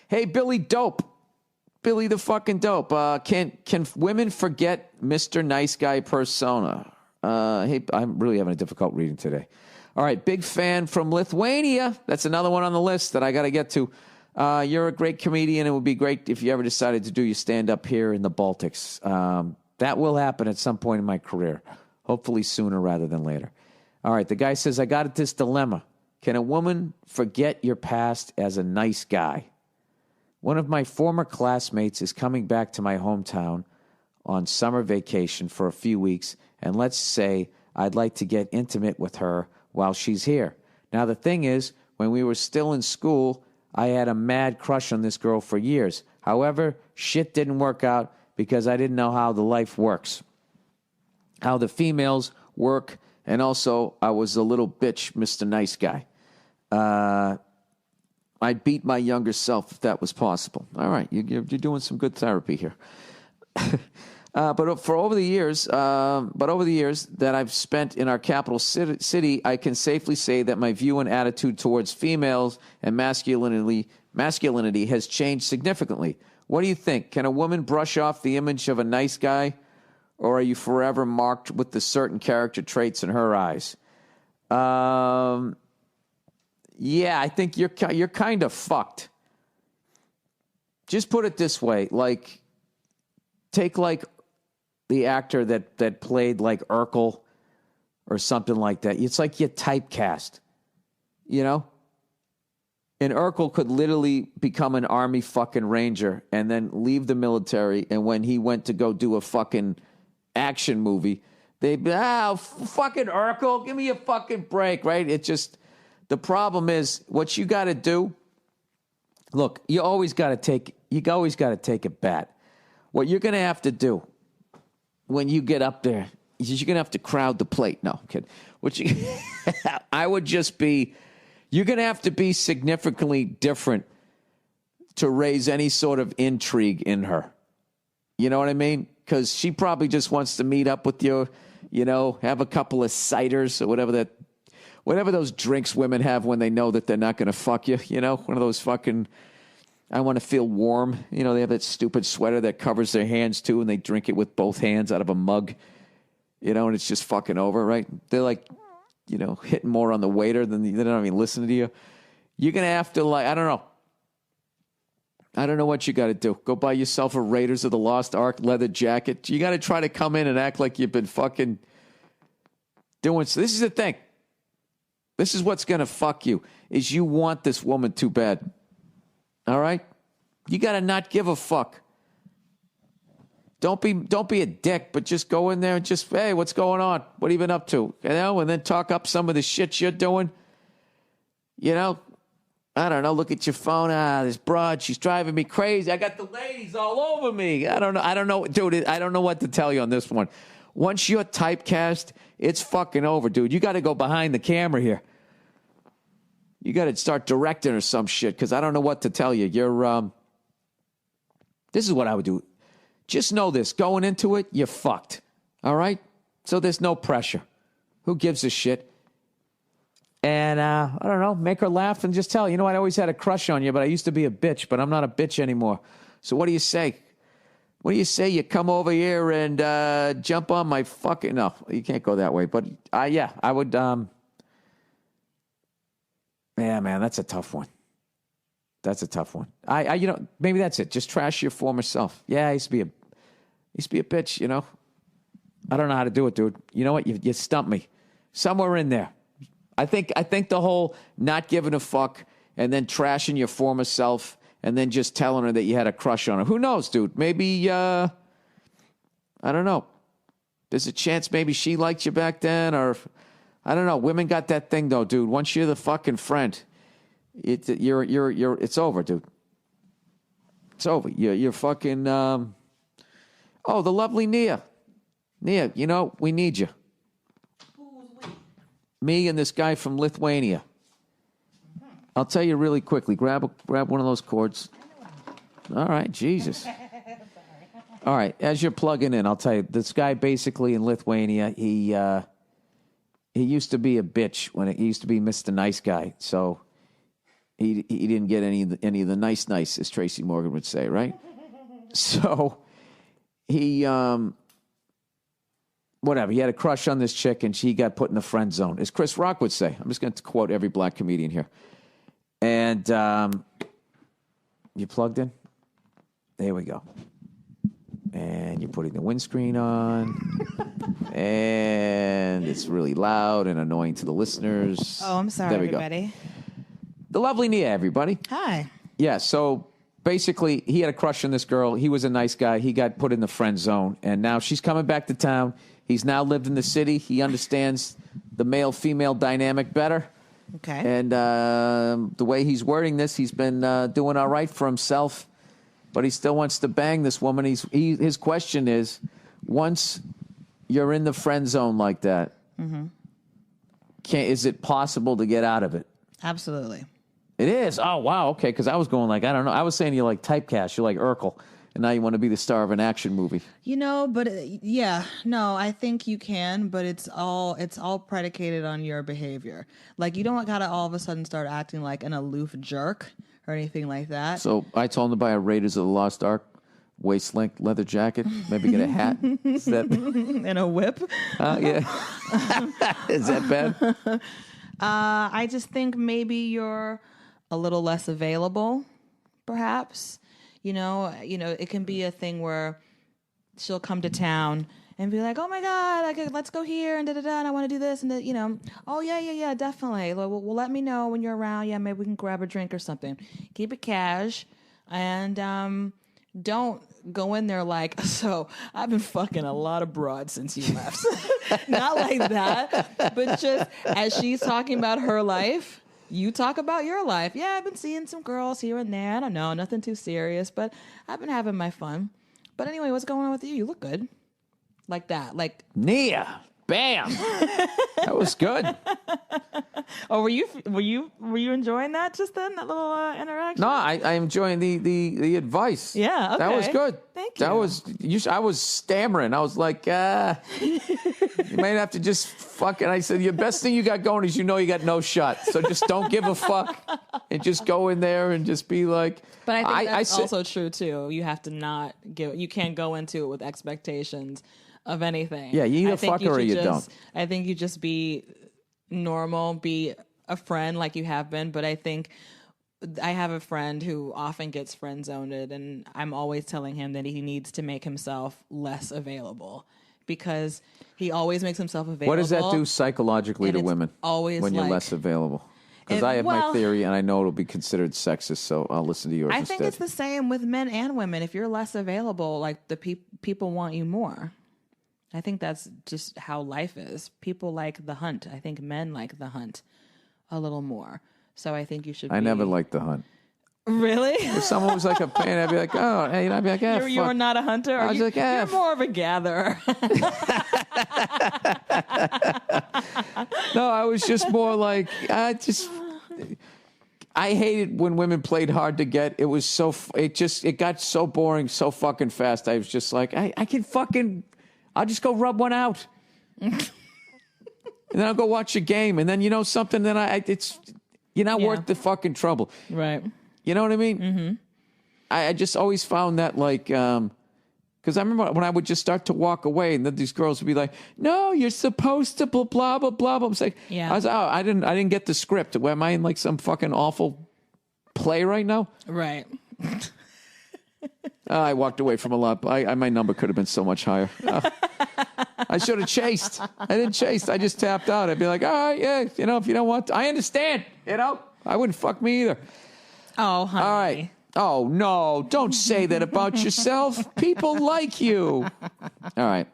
Hey, Billy Dope. Billy the fucking Dope. Can women forget Mr. Nice Guy persona? Hey, I'm really having a difficult reading today. All right, big fan from Lithuania. That's another one on the list that I got to get to. You're a great comedian. It would be great if you ever decided to do your stand-up here in the Baltics. That will happen at some point in my career. Hopefully sooner rather than later. All right, the guy says, I got this dilemma. Can a woman forget your past as a nice guy? One of my former classmates is coming back to my hometown on summer vacation for a few weeks, and let's say I'd like to get intimate with her while she's here. Now, the thing is, when we were still in school, I had a mad crush on this girl for years. However, shit didn't work out because I didn't know how the life works, how the females work, and also I was a little bitch, Mr. Nice Guy. I'd beat my younger self if that was possible. All right, you're doing some good therapy here. But over the years that I've spent in our capital city, I can safely say that my view and attitude towards females and masculinity has changed significantly. What do you think? Can a woman brush off the image of a nice guy, or are you forever marked with the certain character traits in her eyes? Yeah, I think you're kind of fucked. Just put it this way, like, take like the actor that played like Urkel or something like that. It's like you typecast, you know? And Urkel could literally become an army fucking ranger and then leave the military, and when he went to go do a fucking action movie, they'd be, fucking Urkel, give me a fucking break, right? It just... The problem is, what you got to do, look, you always got to take a bet. What you're going to have to do when you get up there is you're going to have to crowd the plate. No, I'm kidding. You're going to have to be significantly different to raise any sort of intrigue in her. You know what I mean? Because she probably just wants to meet up with you, have a couple of ciders or whatever those drinks women have when they know that they're not going to fuck you, one of those fucking, I want to feel warm. They have that stupid sweater that covers their hands too, and they drink it with both hands out of a mug, and it's just fucking over, right? They're like, hitting more on the waiter than they don't even listen to you. You're going to have to, I don't know what you got to do. Go buy yourself a Raiders of the Lost Ark leather jacket. You got to try to come in and act like you've been fucking doing, so this is the thing. This is what's going to fuck you, is you want this woman too bad. All right? You got to not give a fuck. Don't be a dick, but just go in there and just, hey, what's going on? What have you been up to? And then talk up some of the shit you're doing. I don't know, look at your phone. This broad, she's driving me crazy. I got the ladies all over me. I don't know, dude, I don't know what to tell you on this one. Once you're typecast, it's fucking over, dude. You got to go behind the camera here. You got to start directing or some shit, because I don't know what to tell you. This is what I would do. Just know this. Going into it, you're fucked. All right? So there's no pressure. Who gives a shit? And, I don't know, make her laugh and just tell her, I always had a crush on you, but I used to be a bitch, but I'm not a bitch anymore. So what do you say? What do you say you come over here and jump on my fucking... No, you can't go that way. But, yeah, I would... Yeah, man, that's a tough one. That's a tough one. Maybe that's it. Just trash your former self. Yeah, I used to be a bitch, I don't know how to do it, dude. You know what? You stumped me. Somewhere in there. I think the whole not giving a fuck and then trashing your former self and then just telling her that you had a crush on her. Who knows, dude? Maybe, I don't know. There's a chance maybe she liked you back then, or, I don't know. Women got that thing, though, dude. Once you're the fucking friend, it's over, dude. It's over. You're fucking, the lovely Nia. Nia, we need you. Me and this guy from Lithuania. I'll tell you really quickly. Grab one of those cords. All right, Jesus. All right, as you're plugging in, I'll tell you. This guy basically in Lithuania, he used to be a bitch he used to be Mr. Nice Guy. So he didn't get any of the nice, as Tracy Morgan would say, right? So he, whatever, he had a crush on this chick, and she got put in the friend zone, as Chris Rock would say. I'm just going to quote every black comedian here. And you plugged in? There we go. And you're putting the windscreen on. And it's really loud and annoying to the listeners. Oh, I'm sorry, everybody. Go. The lovely Nia, everybody. Hi. Yeah, so basically, he had a crush on this girl. He was a nice guy. He got put in the friend zone. And now she's coming back to town. He's now lived in the city. He understands the male-female dynamic better. Okay. And the way he's wording this, he's been doing all right for himself. But he still wants to bang this woman. His question is, once you're in the friend zone like that, is it possible to get out of it? Absolutely. It is? Oh, wow. Okay, because I was going like, I don't know. I was saying you're like typecast. You're like Urkel. And now you want to be the star of an action movie. But I think you can, but it's all predicated on your behavior. Like, you don't gotta all of a sudden start acting like an aloof jerk or anything like that. So I told him to buy a Raiders of the Lost Ark waist-length leather jacket, maybe get a hat. Is that... and a whip? Yeah. Is that bad? I just think maybe you're a little less available, perhaps. It can be a thing where she'll come to town and be like, "Oh my God, let's go here and and I want to do this and oh yeah, definitely. Well, let me know when you're around. Yeah, maybe we can grab a drink or something. Keep it cash, and don't go in there like, so I've been fucking a lot of broads since you left. Not like that, but just as she's talking about her life, you talk about your life. Yeah, I've been seeing some girls here and there. I don't know, nothing too serious, but I've been having my fun. But anyway, what's going on with you? You look good. Like that. Like Nia. Bam. That was good. Oh, were you enjoying that just then, that little interaction? No, I enjoying the advice. Yeah, okay. That was good. Thank you. I was stammering. I was like, you might have to just fucking. I said, your best thing you got going is you got no shot. So just don't give a fuck and just go in there and just be like. But I think that's also true too. You have to not give. You can't go into it with expectations of anything. Yeah, you either fuck or you don't. I think you just be normal, be a friend like you have been. But I think I have a friend who often gets friend zoned, and I'm always telling him that he needs to make himself less available because he always makes himself available. What does that do psychologically to women when you're less available? Because I have my theory, and I know it'll be considered sexist, so I'll listen to yours instead. I think it's the same with men and women. If you're less available, like the people want you more. I think that's just how life is. People like the hunt. I think men like the hunt a little more. So I think you should. I never liked the hunt. Really? If someone was like a fan, I'd be like, oh, hey, I'd be like, fuck. You're not a hunter? I was like, you're more of a gatherer. No, I was just more like, I hated when women played hard to get. It was it got so boring so fucking fast. I was just like, I'll just go rub one out. And then I'll go watch a game. And then, something, then you're not worth the fucking trouble. Right. You know what I mean? Mm-hmm. I just always found that because I remember when I would just start to walk away and then these girls would be like, no, you're supposed to blah, blah, blah, blah. I was like, I didn't get the script. Am I in like some fucking awful play right now? Right. I walked away from a lot. My number could have been so much higher. I should have chased. I didn't chase. I just tapped out. I'd be like, all right, yeah, if you don't want to, I understand. I wouldn't fuck me either. Oh, honey. All right. Oh, no, don't say that about yourself. People like you. All right.